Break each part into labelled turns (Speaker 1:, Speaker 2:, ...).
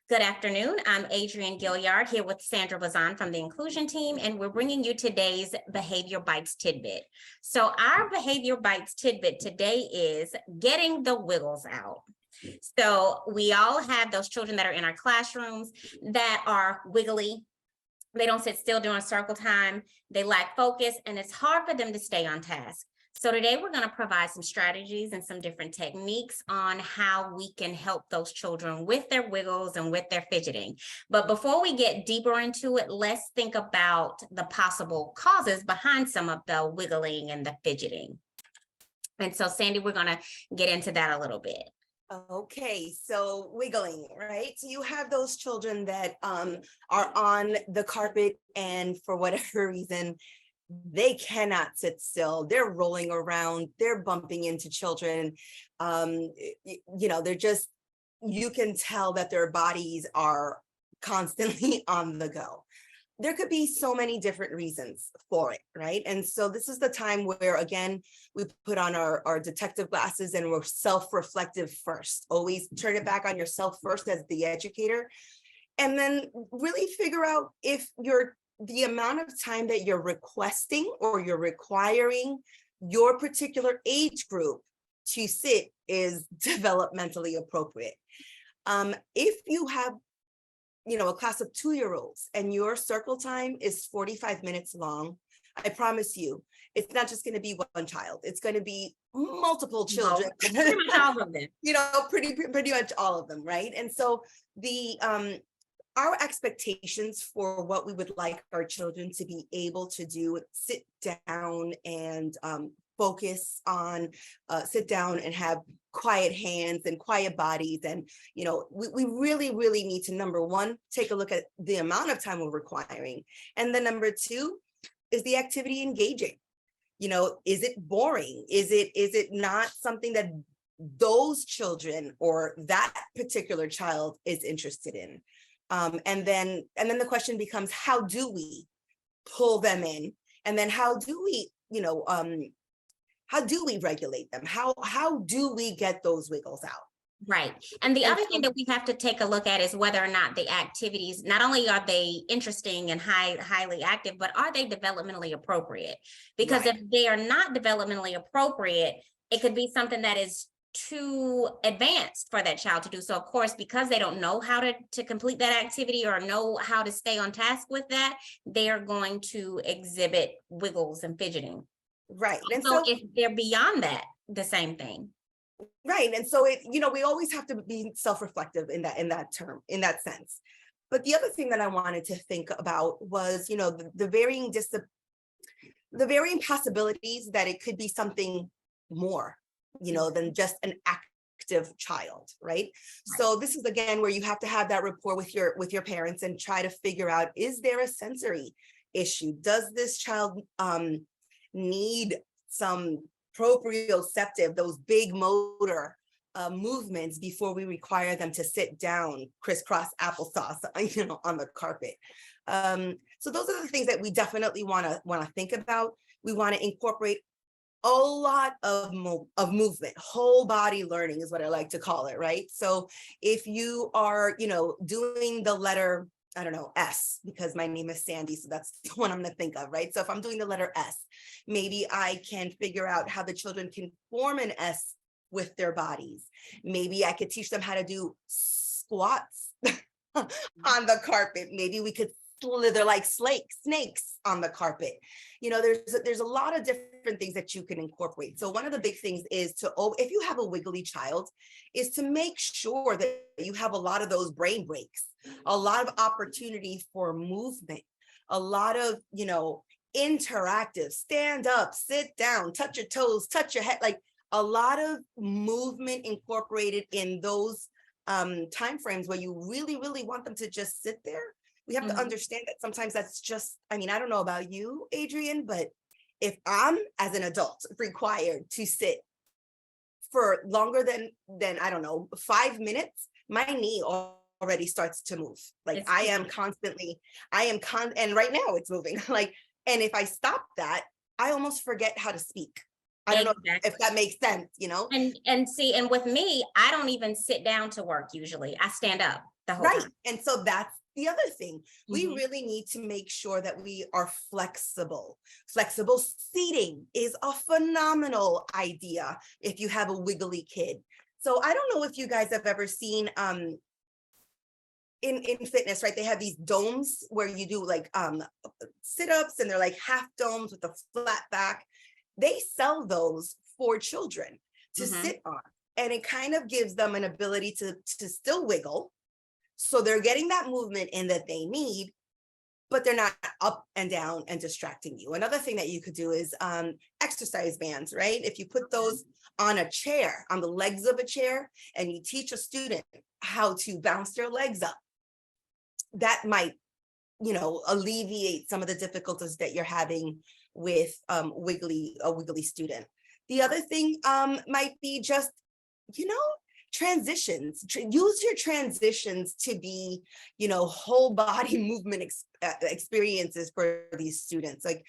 Speaker 1: Good afternoon. I'm Adrienne Gilliard here with Sandra Bazan from the Inclusion team, and we're bringing you today's Behavior Bites tidbit. So our Behavior Bites tidbit today is getting the wiggles out. So we all have those children that are in our classrooms that are wiggly. They don't sit still during circle time. They lack focus, and it's hard for them to stay on task. So today we're going to provide some strategies and some different techniques on how we can help those children with their wiggles and with their fidgeting. But before we get deeper into it, let's think about the possible causes behind some of the wiggling and the fidgeting. And so, Sandy, we're going to get into that a little bit.
Speaker 2: Okay, so wiggling, right? So you have those children that are on the carpet and for whatever reason, they cannot sit still. They're rolling around, they're bumping into children. They're just, you can tell that their bodies are constantly on the go. There could be so many different reasons for it, right? And so this is the time where, again, we put on our detective glasses and we're self-reflective first. Always turn it back on yourself first as the educator, and then really figure out if the amount of time that you're requesting or you're requiring your particular age group to sit is developmentally appropriate. If you have, a class of 2-year-olds and your circle time is 45 minutes long, I promise you, it's not just going to be one child. It's going to be multiple children.
Speaker 1: Pretty much all of them.
Speaker 2: Pretty much all of them, right? And so our expectations for what we would like our children to be able to do, sit down and focus on, sit down and have quiet hands and quiet bodies. And, we really, really need to, number one, take a look at the amount of time we're requiring. And then number two, is the activity engaging? Is it boring? Is it not something that those children or that particular child is interested in? And then the question becomes, how do we pull them in? And then how do we regulate them? How do we get those wiggles out?
Speaker 1: Right. And the other thing that we have to take a look at is whether or not the activities, not only are they interesting and highly active, but are they developmentally appropriate? Because if they are not developmentally appropriate, it could be something that is too advanced for that child to do. So of course, because they don't know how to complete that activity or know how to stay on task with that, they are going to exhibit wiggles and fidgeting.
Speaker 2: Right.
Speaker 1: And so if they're beyond that, the same thing.
Speaker 2: Right. And so we always have to be self-reflective in that sense. But the other thing that I wanted to think about was, the varying possibilities that it could be something more, than just an active child, right? So this is again where you have to have that rapport with your parents and try to figure out, is there a sensory issue? Does this child need some proprioceptive, those big motor movements before we require them to sit down crisscross applesauce, on the carpet? So those are the things that we definitely want to think about. We want to incorporate a lot of movement. Whole body learning is what I like to call it, right? So if you are, doing the letter, I don't know, S, because my name is Sandy, so that's the one I'm going to think of, right? So if I'm doing the letter S, maybe I can figure out how the children can form an S with their bodies. Maybe I could teach them how to do squats on the carpet. Maybe we could slither like snakes on the carpet. There's a lot of different things that you can incorporate. So one of the big things is if you have a wiggly child, is to make sure that you have a lot of those brain breaks, a lot of opportunity for movement, a lot of, interactive, stand up, sit down, touch your toes, touch your head, like a lot of movement incorporated in those timeframes where you really, really want them to just sit there. We have to understand that sometimes that's just, I don't know about you, Adrienne, but if I'm, as an adult, required to sit for longer than I don't know, 5 minutes, my knee already starts to move. Like and right now it's moving. And if I stop that, I almost forget how to speak. I don't know
Speaker 1: Exactly.
Speaker 2: if that makes sense,
Speaker 1: And see, and with me, I don't even sit down to work usually. I stand up the whole
Speaker 2: Right.
Speaker 1: time.
Speaker 2: And so that's the other thing. We
Speaker 1: Mhm.
Speaker 2: really need to make sure that we are flexible. Flexible seating is a phenomenal idea if you have a wiggly kid. So I don't know if you guys have ever seen in fitness, right? They have these domes where you do like sit-ups, and they're like half domes with a flat back. They sell those for children to
Speaker 1: Mhm.
Speaker 2: sit on, and it kind of gives them an ability to still wiggle. So they're getting that movement in that they need, but they're not up and down and distracting you. Another thing that you could do is exercise bands, right? If you put those on a chair, on the legs of a chair, and you teach a student how to bounce their legs up, that might, alleviate some of the difficulties that you're having with a wiggly student. The other thing might be just, transitions. Use your transitions to be, whole body movement experiences for these students. Like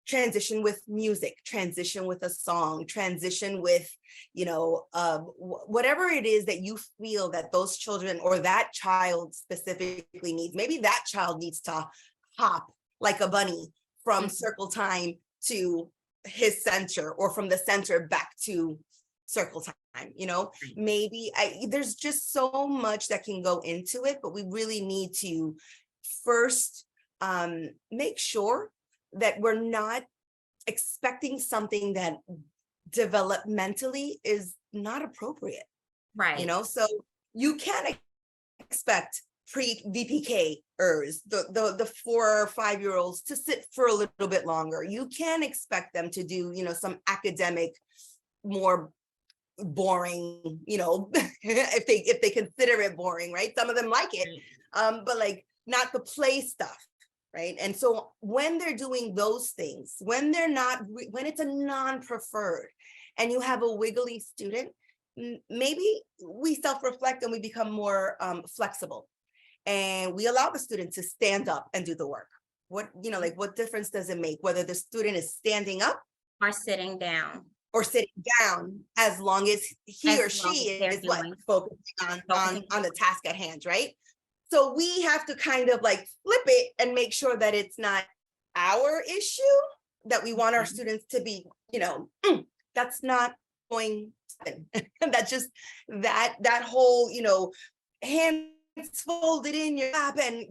Speaker 2: transition with music, transition with a song, transition with, whatever it is that you feel that those children or that child specifically needs. Maybe that child needs to hop like a bunny from circle time to his center, or from the center back to circle time. Maybe there's just so much that can go into it, but we really need to first make sure that we're not expecting something that developmentally is not appropriate.
Speaker 1: Right.
Speaker 2: So you can't expect pre-VPKers, the 4 or 5-year-olds, to sit for a little bit longer. You can expect them to do, some academic, more boring, if they consider it boring, right? Some of them like it, but like not the play stuff, right? And so when they're doing those things, when it's a non-preferred and you have a wiggly student, maybe we self-reflect and we become more flexible, and we allow the student to stand up and do the work. What difference does it make whether the student is standing up
Speaker 1: Or sitting down.
Speaker 2: Or sitting down, as long as he or she is focusing on the task at hand, right? So we have to kind of like flip it and make sure that it's not our issue, that we want our students to be, that's not going to happen. That's just that whole, hands folded in your lap, and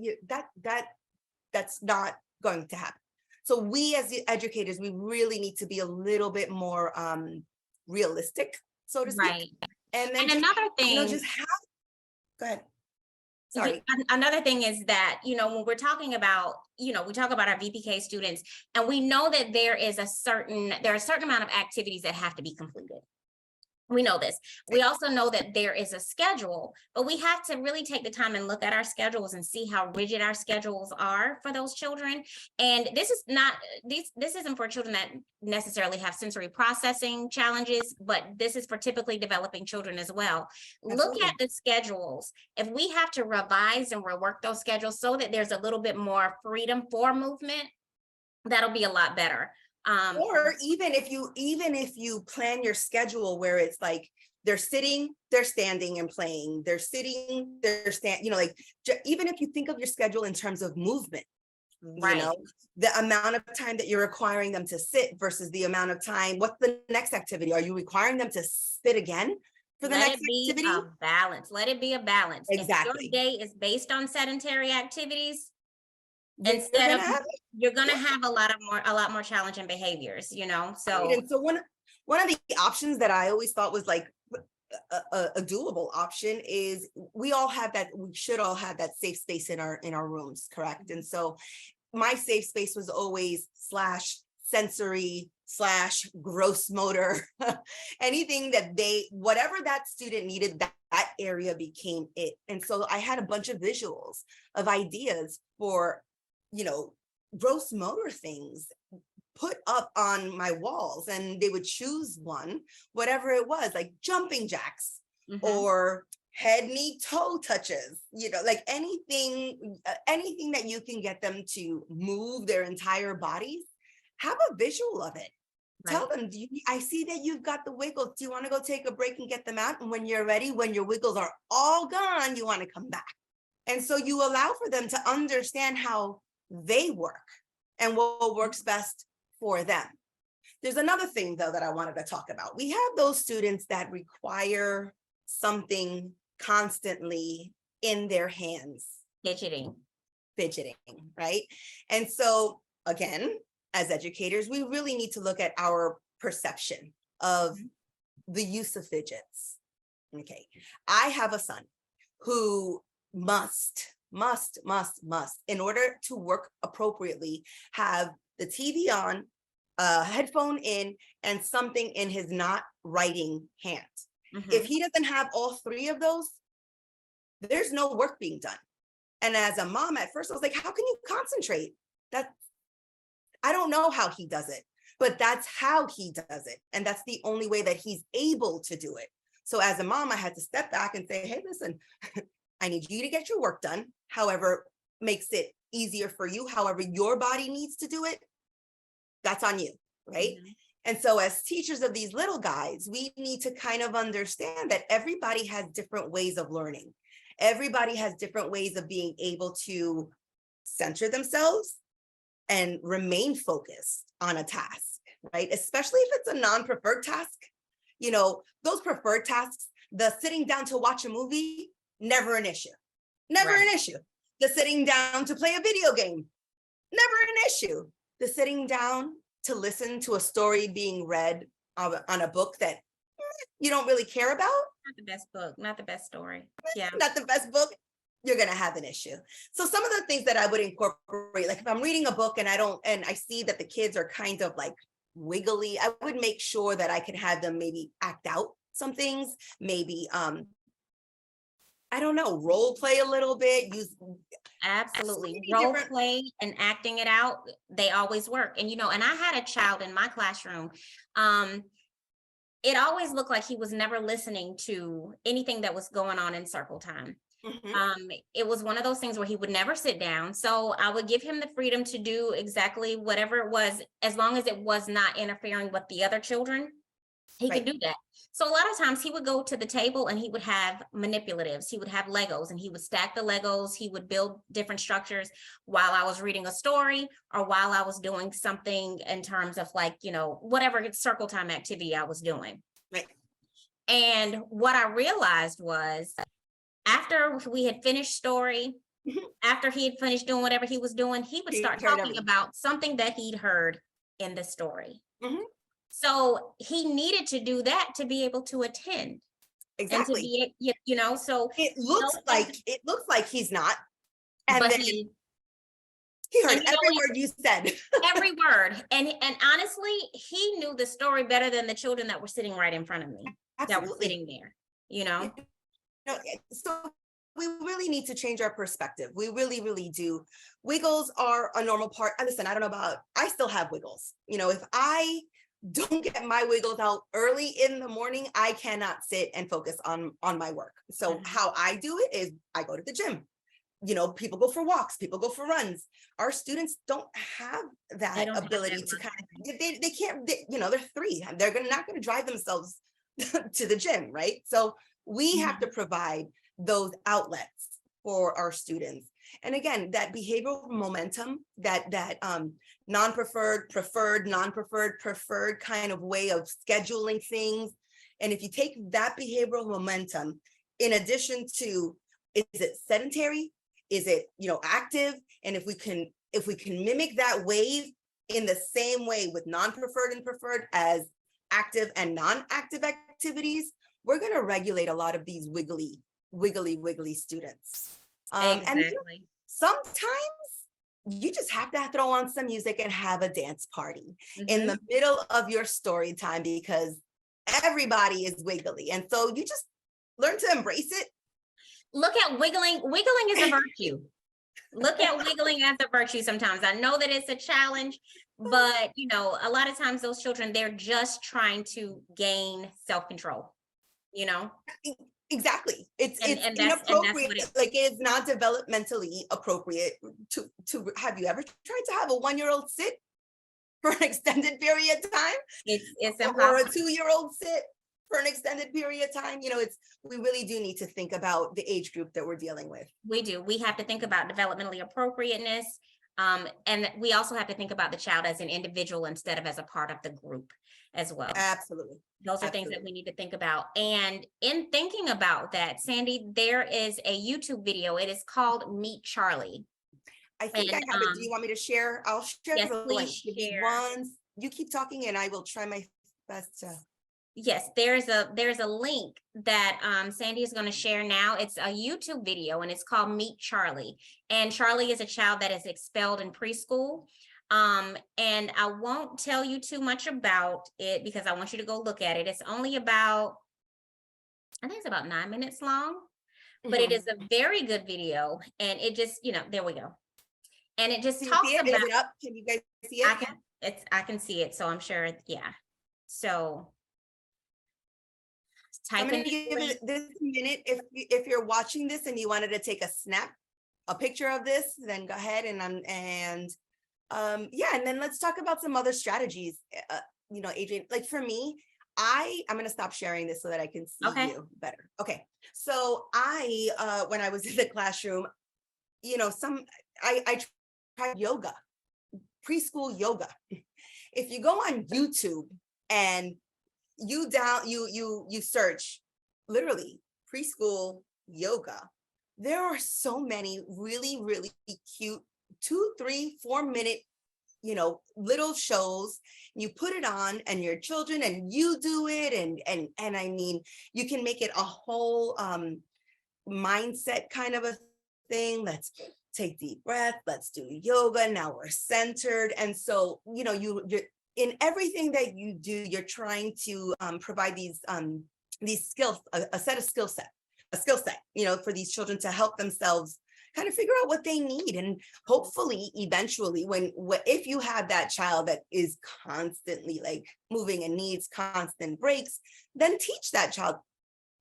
Speaker 2: that's not going to happen. So we as the educators, we really need to be a little bit more realistic, so to speak.
Speaker 1: Right.
Speaker 2: And then
Speaker 1: another thing,
Speaker 2: go ahead. Sorry.
Speaker 1: Another thing is that, when we're talking about, we talk about our VPK students, and we know that there are a certain amount of activities that have to be completed. We know this. We also know that there is a schedule, but we have to really take the time and look at our schedules and see how rigid our schedules are for those children. And this isn't for children that necessarily have sensory processing challenges, but this is for typically developing children as well. Absolutely. Look at the schedules. If we have to revise and rework those schedules so that there's a little bit more freedom for movement, that'll be a lot better.
Speaker 2: Or even if you plan your schedule where it's like they're sitting, they're standing and playing, they're sitting, they're standing, even if you think of your schedule in terms of movement,
Speaker 1: right.
Speaker 2: The amount of time that you're requiring them to sit versus the amount of time, what's the next activity? Are you requiring them to sit again for the next activity?
Speaker 1: Let it be a balance.
Speaker 2: Exactly.
Speaker 1: If your day is based on sedentary activities, you're gonna have a lot more challenging behaviors, so.
Speaker 2: Right. And so one of the options that I always thought was like a doable option is we should all have that safe space in our rooms, correct? And so my safe space was always /sensory /gross motor, anything that whatever that student needed, that area became it. And so I had a bunch of visuals of ideas for, gross motor things put up on my walls, and they would choose one, whatever it was, like jumping jacks or head, knee, toe touches, like anything that you can get them to move their entire bodies, have a visual of it. Tell them, I see that you've got the wiggles. Do you want to go take a break and get them out? And when you're ready, when your wiggles are all gone, you want to come back. And so you allow for them to understand how they work and what works best for them. There's another thing, though, that I wanted to talk about. We have those students that require something constantly in their hands. Fidgeting, right? And so, again, as educators, we really need to look at our perception of the use of fidgets. Okay, I have a son who must, in order to work appropriately, have the TV on, a headphone in, and something in his not writing hand. If he doesn't have all three of those, there's no work being done. And as a mom, at first I was like, how can you concentrate? I don't know how he does it, but that's how he does it. And that's the only way that he's able to do it. So as a mom, I had to step back and say, hey, listen, I need you to get your work done. However makes it easier for you, however your body needs to do it, that's on you, right? And so as teachers of these little guys, we need to kind of understand that everybody has different ways of learning. Everybody has different ways of being able to center themselves and remain focused on a task, right? Especially if it's a non-preferred task. You know, those preferred tasks, the sitting down to watch a movie, never an issue. Never an issue. The sitting down to play a video game, never an issue. The sitting down to listen to a story being read on a book that you don't really care about.
Speaker 1: Not the best book, not the best story. Yeah.
Speaker 2: Not the best book, you're going to have an issue. So some of the things that I would incorporate, like if I'm reading a book and I see that the kids are kind of like wiggly, I would make sure that I can have them maybe act out some things, maybe, I don't know, role play a little bit, use.
Speaker 1: Absolutely. Role play and acting it out, they always work. And, and I had a child in my classroom. It always looked like he was never listening to anything that was going on in circle time. It was one of those things where he would never sit down. So I would give him the freedom to do exactly whatever it was, as long as it was not interfering with the other children. He could do that. So a lot of times he would go to the table and he would have manipulatives. He would have Legos and he would stack the Legos. He would build different structures while I was reading a story or while I was doing something in terms of like, whatever circle time activity I was doing.
Speaker 2: Right.
Speaker 1: And what I realized was after we had finished story, after he had finished doing whatever he was doing, he would start talking about something that he'd heard in the story. So he needed to do that to be able to attend.
Speaker 2: Exactly.
Speaker 1: And to be, so
Speaker 2: it looks like he's not. And then he heard every word you said.
Speaker 1: Every word. And honestly, he knew the story better than the children that were sitting right in front of me. That were sitting there,
Speaker 2: So we really need to change our perspective. We really, really do. Wiggles are a normal part. Listen, I don't know about, I still have wiggles. If I don't get my wiggles out early in the morning, I cannot sit and focus on my work. So how I do it is I go to the gym. People go for walks, people go for runs. Our students don't have that ability to kind of, they can't, they're 3. They're not going to drive themselves to the gym, right? So we have to provide those outlets for our students. And again, that behavioral momentum, that non-preferred, preferred, non-preferred, preferred kind of way of scheduling things. And if you take that behavioral momentum, in addition to, is it sedentary? Is it, active? And if we can mimic that wave in the same way with non-preferred and preferred as active and non-active activities, we're going to regulate a lot of these wiggly students. And sometimes you just have to throw on some music and have a dance party in the middle of your story time because everybody is wiggly. And so you just learn to embrace it.
Speaker 1: Look at wiggling. Wiggling is a virtue. Look at wiggling as a virtue sometimes. I know that it's a challenge, but a lot of times those children, they're just trying to gain self-control,
Speaker 2: Exactly. It's inappropriate. It's not developmentally appropriate to have you ever tried to have a 1-year-old sit? for an extended period of time,
Speaker 1: It's
Speaker 2: or
Speaker 1: impossible.
Speaker 2: a 2-year-old sit for an extended period of time. We really do need to think about the age group that we're dealing with.
Speaker 1: We do. We have to think about developmentally appropriateness. And we also have to think about the child as an individual instead of as a part of the group as well.
Speaker 2: Absolutely.
Speaker 1: Those are things that we need to think about. And in thinking about that, Sandy, there is a YouTube video. It is called Meet Charlie.
Speaker 2: I think I have it. Do you want me to share? I'll share
Speaker 1: Yes,
Speaker 2: the
Speaker 1: please
Speaker 2: link. Give me
Speaker 1: share.
Speaker 2: you keep talking and I will try my best to.
Speaker 1: Yes, there's a link that Sandy is going to share now. It's a YouTube video and it's called Meet Charlie. And Charlie is a child that is expelled in preschool. And I won't tell you too much about it because I want you to go look at it. It's only about, I think it's about 9 minutes long, but it is a very good video. And it just, there we go. And it just talks about.
Speaker 2: Is it up? Can you guys see it?
Speaker 1: I can see it. So I'm sure. Yeah. So
Speaker 2: I'm going to give it this minute. If you're watching this and you wanted to take a picture of this, then go ahead and yeah, and then let's talk about some other strategies. Adrienne, like for me, I'm going to stop sharing this so that I can see you better. Okay. So when I was in the classroom, I tried yoga, preschool yoga. If you go on YouTube and you search literally preschool yoga, there are so many really, really cute 2, 3, 4 minute, little shows. You put it on and your children and you do it. And I mean, you can make it a whole mindset kind of a thing. Let's take deep breath. Let's do yoga. Now we're centered. And so, you're in everything that you do, you're trying to provide these skills, a skill set, for these children to help themselves kind of figure out what they need. And hopefully eventually if you have that child that is constantly like moving and needs constant breaks, then teach that child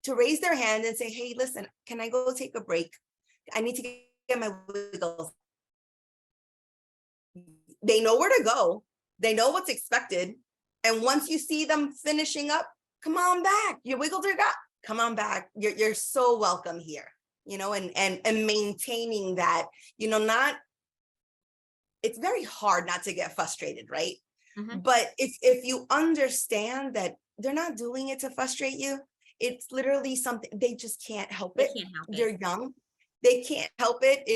Speaker 2: to raise their hand and say, hey, listen, can I go take a break? I need to get my wiggles. They know where to go. They know what's expected. And once you see them finishing up, come on back. Your wiggles are got. Come on back. You're so welcome here. And maintaining that, it's very hard not to get frustrated, right? Mm-hmm. But if you understand that they're not doing it to frustrate you, it's literally something they just can't help it. They're young. They can't help it.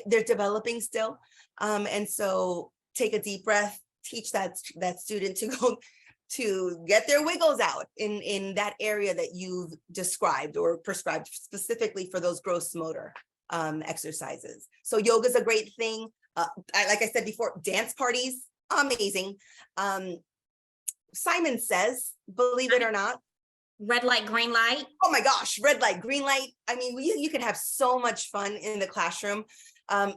Speaker 2: They're developing still. And so take a deep breath, teach that student to go to get their wiggles out in that area that you've described or prescribed specifically for those gross motor exercises. So yoga is a great thing. Like I said before, dance parties, amazing. Simon Says, believe it or not.
Speaker 1: Red light, green light.
Speaker 2: Oh my gosh, red light, green light. I mean, you can have so much fun in the classroom.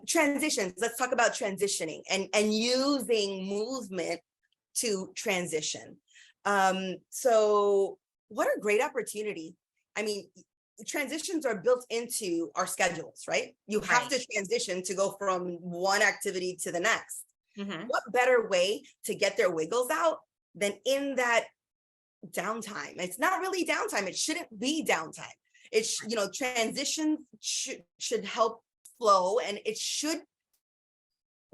Speaker 2: Transitions, let's talk about transitioning and using movement to transition. So what a great opportunity. I mean, transitions are built into our schedules, right? You have to transition to go from one activity to the next. Mm-hmm. What better way to get their wiggles out than in that downtime? It's not really downtime. It shouldn't be downtime. It's, transition should help flow, and it should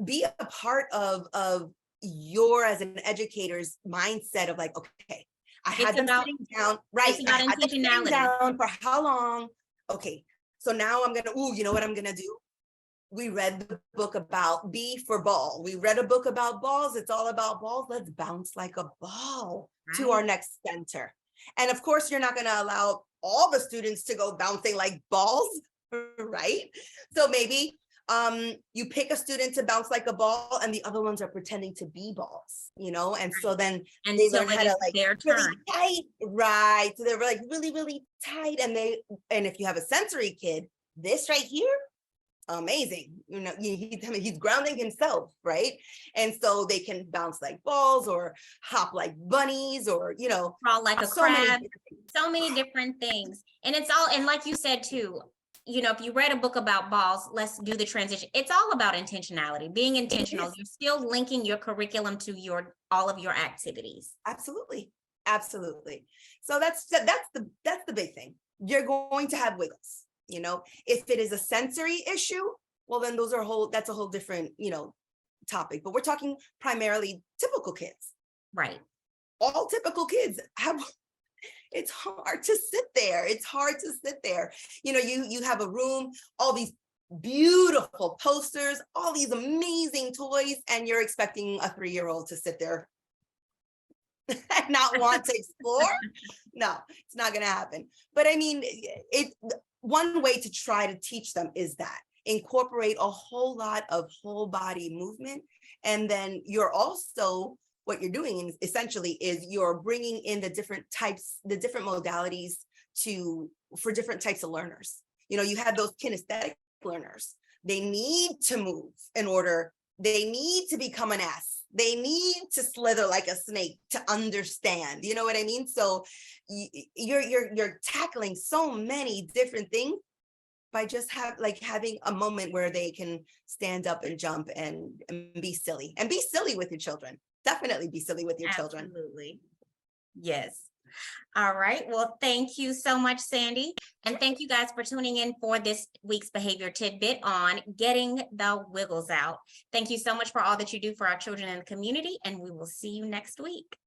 Speaker 2: be a part of your, as an educator's mindset of like, okay, I had them sitting down, right? I had them sitting down for how long? Okay, so now I'm gonna, you know what I'm gonna do? We read the book about B for ball. We read a book about balls. It's all about balls. Let's bounce like a ball to our next center. And of course, you're not gonna allow all the students to go bouncing like balls, right? So maybe you pick a student to bounce like a ball and the other ones are pretending to be balls, and so then they learn how to like really tight, right? So they're like really, really tight. And if you have a sensory kid, this right here, amazing. He's grounding himself, right? And so they can bounce like balls or hop like bunnies or,
Speaker 1: crawl like a crab, so many different things. And it's all, and like you said too, you know, if you read a book about balls, let's do the transition. It's all about intentionality, being intentional. You're still linking your curriculum to all of your activities.
Speaker 2: Absolutely. Absolutely. So that's the big thing. You're going to have wiggles, you know. If it is a sensory issue, well, then that's a whole different, you know, topic. But we're talking primarily typical kids.
Speaker 1: Right.
Speaker 2: All typical kids have, it's hard to sit there. It's hard to sit there. You know, you have a room, all these beautiful posters, all these amazing toys, and you're expecting a 3-year-old to sit there and not want to explore. No, it's not going to happen. But I mean, one way to try to teach them is that incorporate a whole lot of whole body movement. And then you're also, what you're doing essentially is you're bringing in the different modalities for different types of learners. You know, you have those kinesthetic learners. They need to move they need to become an S. They need to slither like a snake to understand. You know what I mean? So you're tackling so many different things by just having a moment where they can stand up and jump and be silly with your children. Definitely be silly with your children.
Speaker 1: Absolutely. Yes. All right. Well, thank you so much, Sandy. And thank you guys for tuning in for this week's behavior tidbit on getting the wiggles out. Thank you so much for all that you do for our children in the community, and we will see you next week.